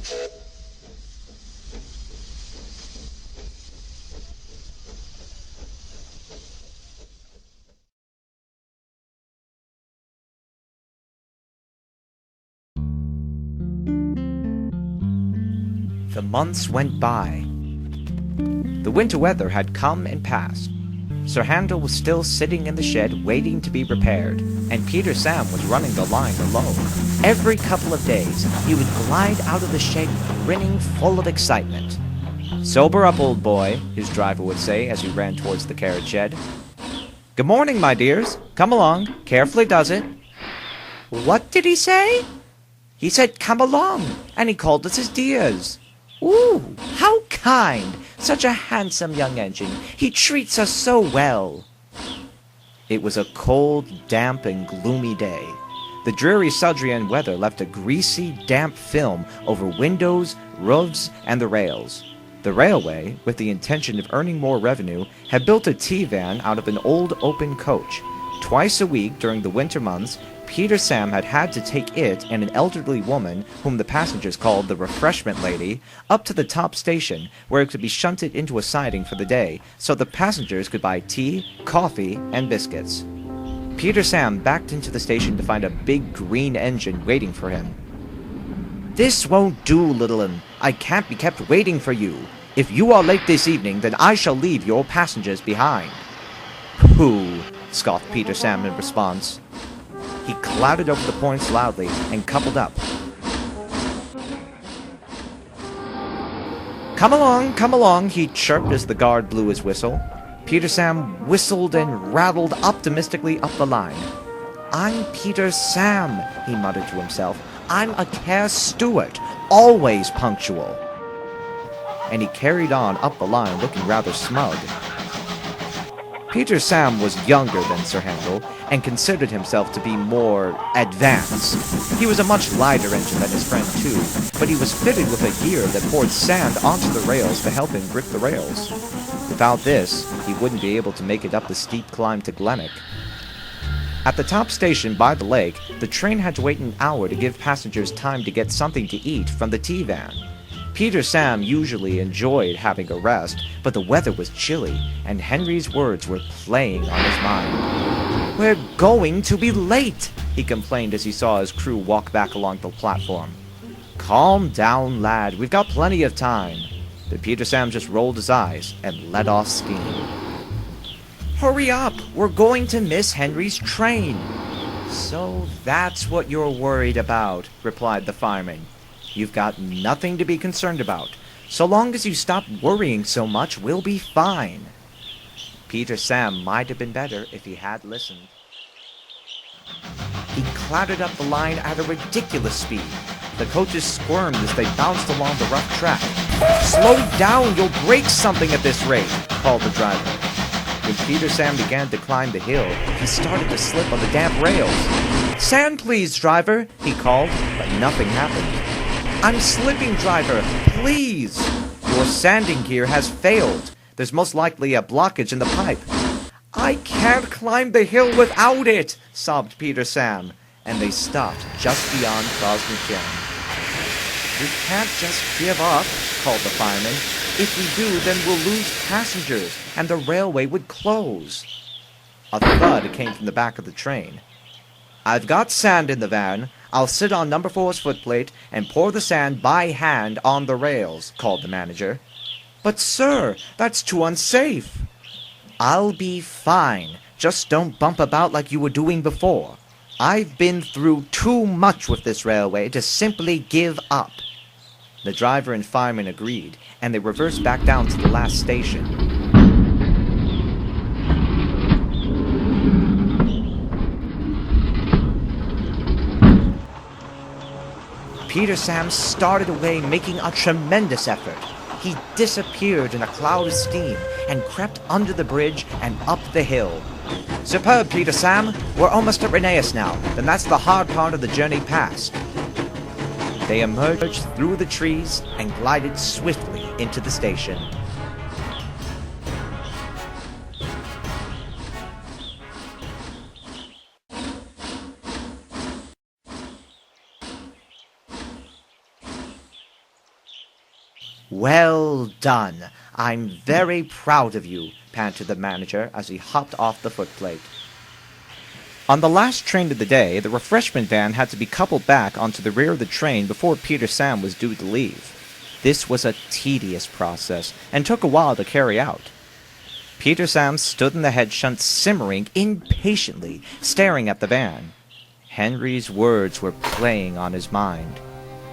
The months went by. The winter weather had come and passed. Sir Handel was still sitting in the shed waiting to be repaired, and Peter Sam was running the line alone. Every couple of days, he would glide out of the shed grinning full of excitement. "Sober up, old boy," his driver would say as he ran towards the carriage shed. "Good morning, my dears. Come along. Carefully does it." "What did he say?" "He said come along, and he called us his dears." "Ooh, how kind! Such a handsome young engine. He treats us so well." It was a cold, damp, and gloomy day. The dreary Sudrian weather left a greasy, damp film over windows, roofs, and the rails. The railway, with the intention of earning more revenue, had built a T-van out of an old open coach. Twice a week during the winter months, Peter Sam had to take it and an elderly woman, whom the passengers called the refreshment lady, up to the top station, where it could be shunted into a siding for the day, so the passengers could buy tea, coffee, and biscuits. Peter Sam backed into the station to find a big green engine waiting for him. "This won't do, little 'un. I can't be kept waiting for you. If you are late this evening, then I shall leave your passengers behind." "Pooh," scoffed Peter Sam in response. He clouted over the points loudly and coupled up. Come along, he chirped as the guard blew his whistle. Peter Sam whistled and rattled optimistically up the line. "I'm Peter Sam," he muttered to himself. "I'm a care steward, always punctual." And he carried on up the line looking rather smug. Peter Sam was younger than Sir Handel, and considered himself to be more advanced. He was a much lighter engine than his friend too, but he was fitted with a gear that poured sand onto the rails to help him grip the rails. Without this, he wouldn't be able to make it up the steep climb to Glenwick. At the top station by the lake, the train had to wait an hour to give passengers time to get something to eat from the T-van. Peter Sam usually enjoyed having a rest, but the weather was chilly, and Henry's words were playing on his mind. "We're going to be late," he complained as he saw his crew walk back along the platform. "Calm down, lad. We've got plenty of time." But Peter Sam just rolled his eyes and let off steam. "Hurry up! We're going to miss Henry's train." "So that's what you're worried about," replied the fireman. "You've got nothing to be concerned about. So long as you stop worrying so much, we'll be fine." Peter Sam might have been better if he had listened. He clattered up the line at a ridiculous speed. The coaches squirmed as they bounced along the rough track. "Slow down, you'll break something at this rate," called the driver. When Peter Sam began to climb the hill, he started to slip on the damp rails. "Sand, please, driver," he called, but nothing happened. "I'm slipping, driver, please." "Your sanding gear has failed. There's most likely a blockage in the pipe." "I can't climb the hill without it," sobbed Peter Sam, and they stopped just beyond Crosby-Jim. "We can't just give up," called the fireman. "If we do, then we'll lose passengers, and the railway would close." A thud came from the back of the train. "I've got sand in the van. I'll sit on number 4's footplate and pour the sand by hand on the rails," called the manager. "But sir, that's too unsafe." "I'll be fine. Just don't bump about like you were doing before. I've been through too much with this railway to simply give up." The driver and fireman agreed, and they reversed back down to the last station. Peter Sam started away, making a tremendous effort. He disappeared in a cloud of steam and crept under the bridge and up the hill. "Superb, Peter Sam. We're almost at Rheneas now. Then that's the hard part of the journey past." They emerged through the trees and glided swiftly into the station. Well done. I'm very proud of you, panted the manager as he hopped off the footplate. On the last train of the day, the refreshment van had to be coupled back onto the rear of the train before Peter Sam was due to leave. This was a tedious process and took a while to carry out. Peter Sam stood in the head shunt simmering impatiently, staring at the van. Henry's words were playing on his mind.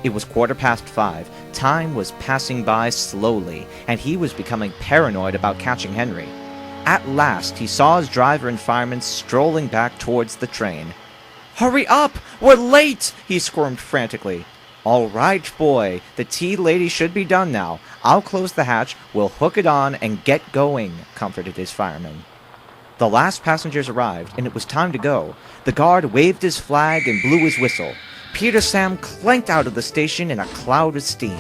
It was 5:15. Time was passing by slowly, and he was becoming paranoid about catching Henry. At last, he saw his driver and fireman strolling back towards the train. "Hurry up! We're late!" he squirmed frantically. "All right, boy. The tea lady should be done now. I'll close the hatch, we'll hook it on, and get going," comforted his fireman. The last passengers arrived, and it was time to go. The guard waved his flag and blew his whistle. Peter Sam clanked out of the station in a cloud of steam.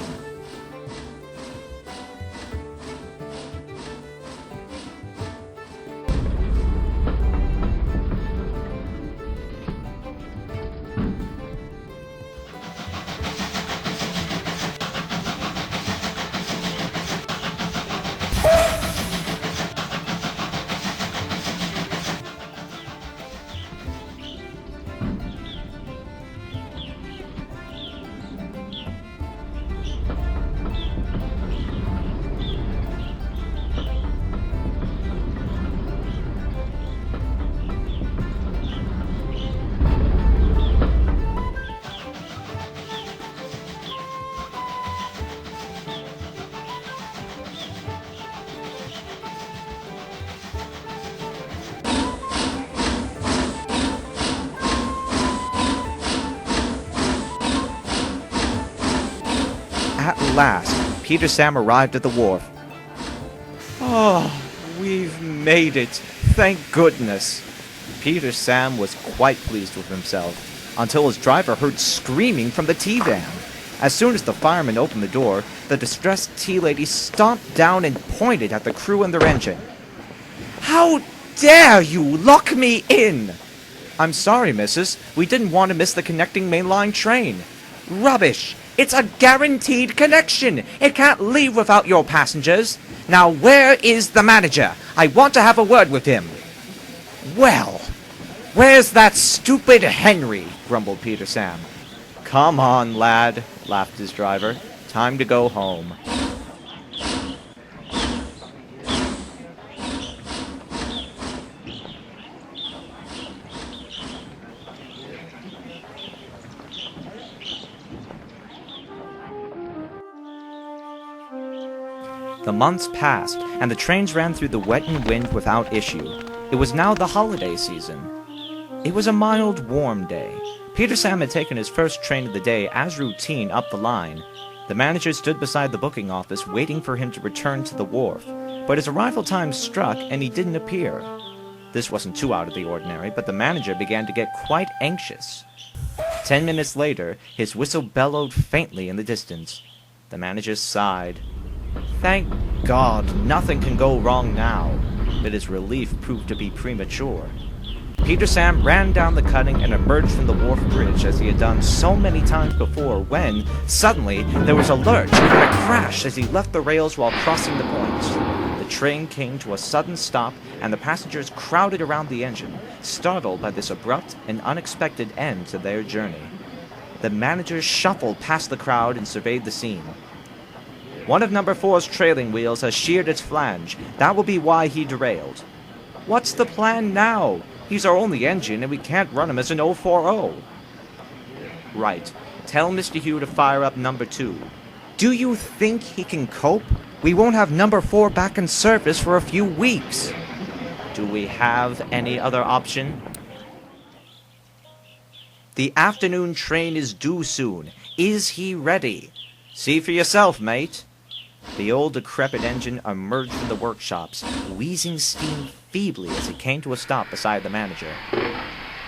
At last, Peter Sam arrived at the wharf. "Oh, we've made it. Thank goodness." Peter Sam was quite pleased with himself, until his driver heard screaming from the tea van. As soon as the fireman opened the door, the distressed tea lady stomped down and pointed at the crew and their engine. "How dare you lock me in?" "I'm sorry, missus. We didn't want to miss the connecting mainline train." "Rubbish! It's a guaranteed connection. It can't leave without your passengers. Now where is the manager? I want to have a word with him." "Well, where's that stupid Henry?" grumbled Peter Sam. "Come on, lad," laughed his driver. "Time to go home." The months passed, and the trains ran through the wet and wind without issue. It was now the holiday season. It was a mild, warm day. Peter Sam had taken his first train of the day as routine up the line. The manager stood beside the booking office waiting for him to return to the wharf, but his arrival time struck and he didn't appear. This wasn't too out of the ordinary, but the manager began to get quite anxious. 10 minutes later, his whistle bellowed faintly in the distance. The manager sighed. Thank God, nothing can go wrong now, but his relief proved to be premature. Peter Sam ran down the cutting and emerged from the wharf bridge as he had done so many times before when, suddenly, there was a lurch and a crash as he left the rails while crossing the points. The train came to a sudden stop and the passengers crowded around the engine, startled by this abrupt and unexpected end to their journey. The manager shuffled past the crowd and surveyed the scene. One of number 4's trailing wheels has sheared its flange. That will be why he derailed. What's the plan now? He's our only engine and we can't run him as an 040. Right. Tell Mr. Hugh to fire up number 2. Do you think he can cope? We won't have number 4 back in service for a few weeks. Do we have any other option? The afternoon train is due soon. Is he ready? See for yourself, mate. The old decrepit engine emerged from the workshops, wheezing steam feebly as it came to a stop beside the manager.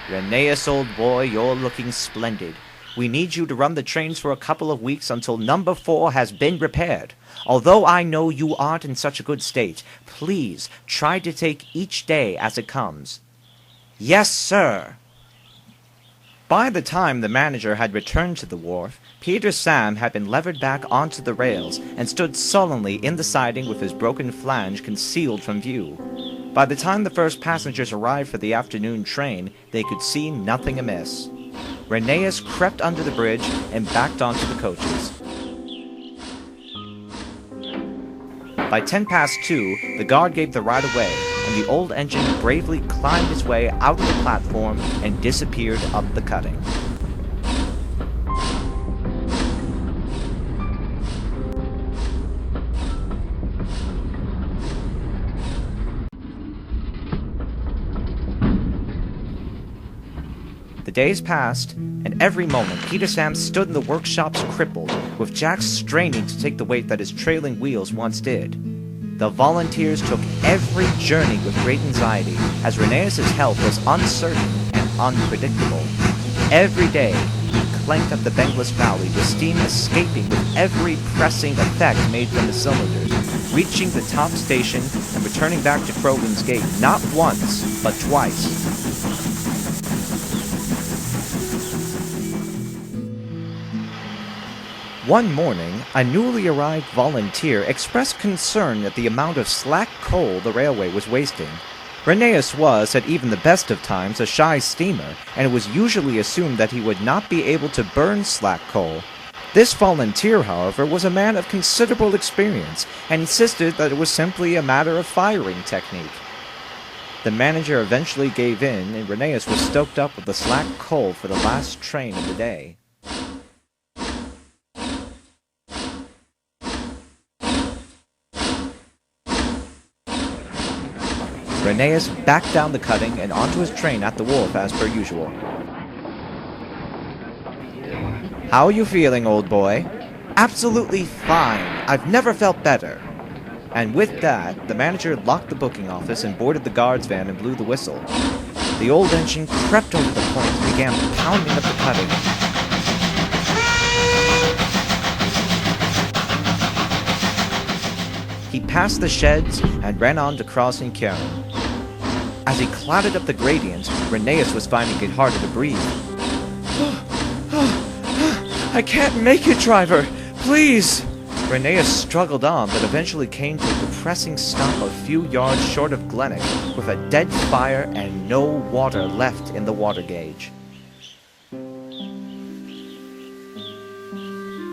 Rheneas, old boy, you're looking splendid. We need you to run the trains for a couple of weeks until number 4 has been repaired. Although I know you aren't in such a good state, please try to take each day as it comes. Yes, sir. By the time the manager had returned to the wharf, Peter Sam had been levered back onto the rails and stood sullenly in the siding with his broken flange concealed from view. By the time the first passengers arrived for the afternoon train, they could see nothing amiss. Rheneas crept under the bridge and backed onto the coaches. By 2:10, the guard gave the ride away, and the old engine bravely climbed its way out of the platform and disappeared up the cutting. The days passed, and every moment Peter Sam stood in the workshops crippled, with Jack straining to take the weight that his trailing wheels once did. The volunteers took every journey with great anxiety, as Rheneas' health was uncertain and unpredictable. Every day, he clanked up the Bengless Valley with steam escaping with every pressing effect made from the cylinders, reaching the top station and returning back to Crowland's Gate not once, but twice. One morning, a newly arrived volunteer expressed concern at the amount of slack coal the railway was wasting. Rheneas was, at even the best of times, a shy steamer, and it was usually assumed that he would not be able to burn slack coal. This volunteer, however, was a man of considerable experience, and insisted that it was simply a matter of firing technique. The manager eventually gave in, and Rheneas was stoked up with the slack coal for the last train of the day. Rheneas backed down the cutting and onto his train at the wharf as per usual. "How are you feeling, old boy?" "Absolutely fine. I've never felt better." And with that, the manager locked the booking office and boarded the guard's van and blew the whistle. The old engine crept over the point and began pounding up the cutting. He passed the sheds and ran on to Crossing Cairn. As he clattered up the gradient, Rheneas was finding it harder to breathe. "I can't make it, driver! Please!" Rheneas struggled on, but eventually came to a depressing stop a few yards short of Glennock, with a dead fire and no water left in the water gauge.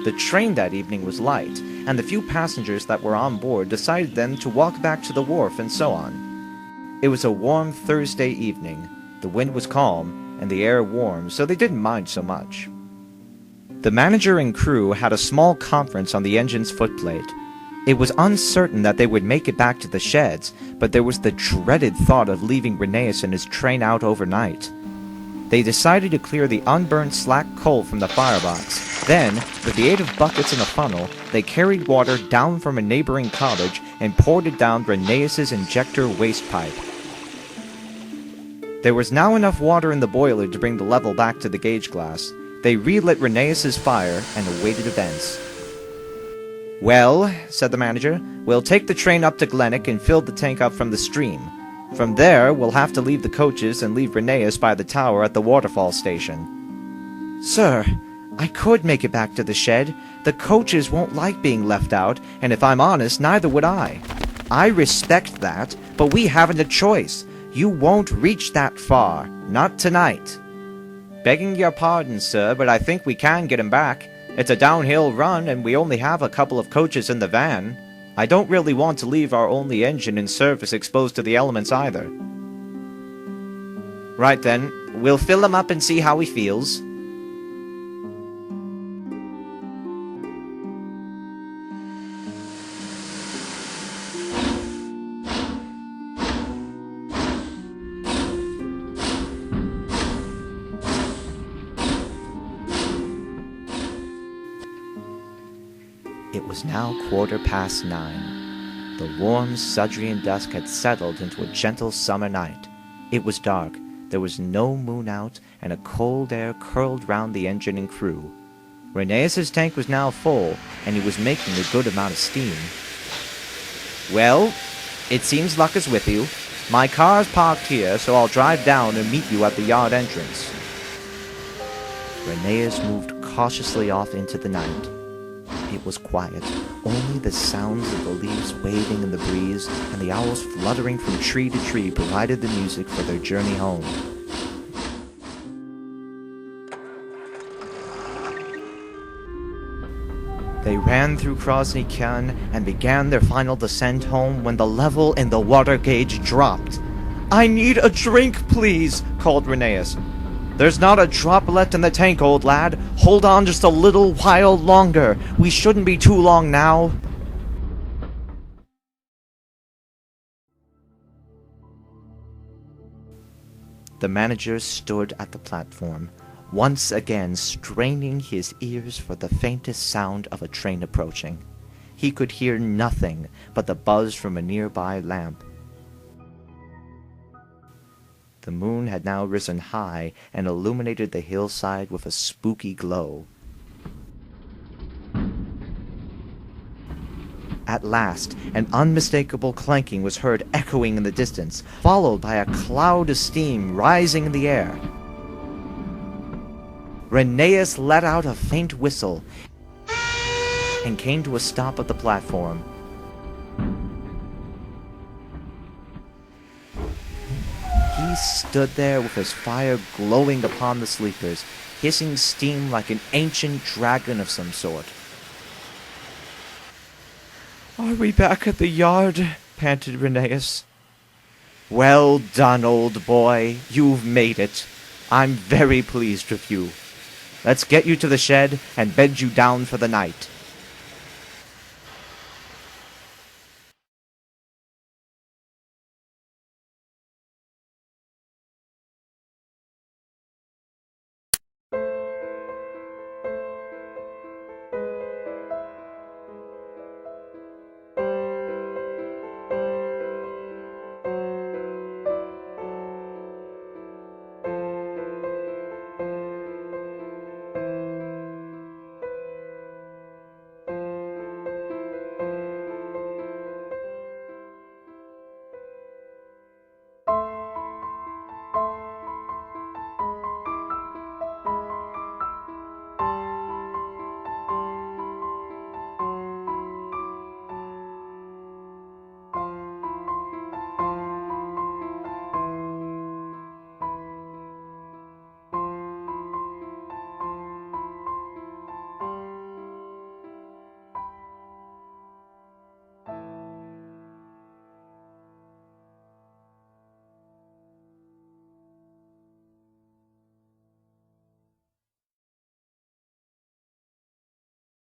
The train that evening was light, and the few passengers that were on board decided then to walk back to the wharf and so on. It was a warm Thursday evening. The wind was calm, and the air warm, so they didn't mind so much. The manager and crew had a small conference on the engine's footplate. It was uncertain that they would make it back to the sheds, but there was the dreaded thought of leaving Rheneas and his train out overnight. They decided to clear the unburned slack coal from the firebox. Then, with the aid of buckets and a funnel, they carried water down from a neighboring cottage and poured it down Rheneas' injector waste pipe. There was now enough water in the boiler to bring the level back to the gauge glass. They relit Rheneas' fire and awaited events. "Well," said the manager, "we'll take the train up to Glennock and fill the tank up from the stream. From there, we'll have to leave the coaches and leave Rheneas by the tower at the waterfall station." "Sir, I could make it back to the shed. The coaches won't like being left out, and if I'm honest, neither would I." "I respect that, but we haven't a choice. You won't reach that far. Not tonight." "Begging your pardon, sir, but I think we can get him back. It's a downhill run, and we only have a couple of coaches in the van. I don't really want to leave our only engine in service exposed to the elements either." "Right then, we'll fill him up and see how he feels." It was now 9:15. The warm Sudrian dusk had settled into a gentle summer night. It was dark, there was no moon out, and a cold air curled round the engine and crew. Rheneas' tank was now full, and he was making a good amount of steam. "Well, it seems luck is with you. My car's parked here, so I'll drive down and meet you at the yard entrance." Rheneas moved cautiously off into the night. It was quiet. Only the sounds of the leaves waving in the breeze and the owls fluttering from tree to tree provided the music for their journey home. They ran through Krosny Khan and began their final descent home when the level in the water gauge dropped. "I need a drink, please," called Rheneas. "There's not a drop left in the tank, old lad. Hold on just a little while longer. We shouldn't be too long now." The manager stood at the platform, once again straining his ears for the faintest sound of a train approaching. He could hear nothing but the buzz from a nearby lamp. The moon had now risen high and illuminated the hillside with a spooky glow. At last, an unmistakable clanking was heard echoing in the distance, followed by a cloud of steam rising in the air. Rheneas let out a faint whistle and came to a stop at the platform. He stood there with his fire glowing upon the sleepers, hissing steam like an ancient dragon of some sort. "Are we back at the yard?" panted Rheneas. "Well done, old boy. You've made it. I'm very pleased with you. Let's get you to the shed and bed you down for the night."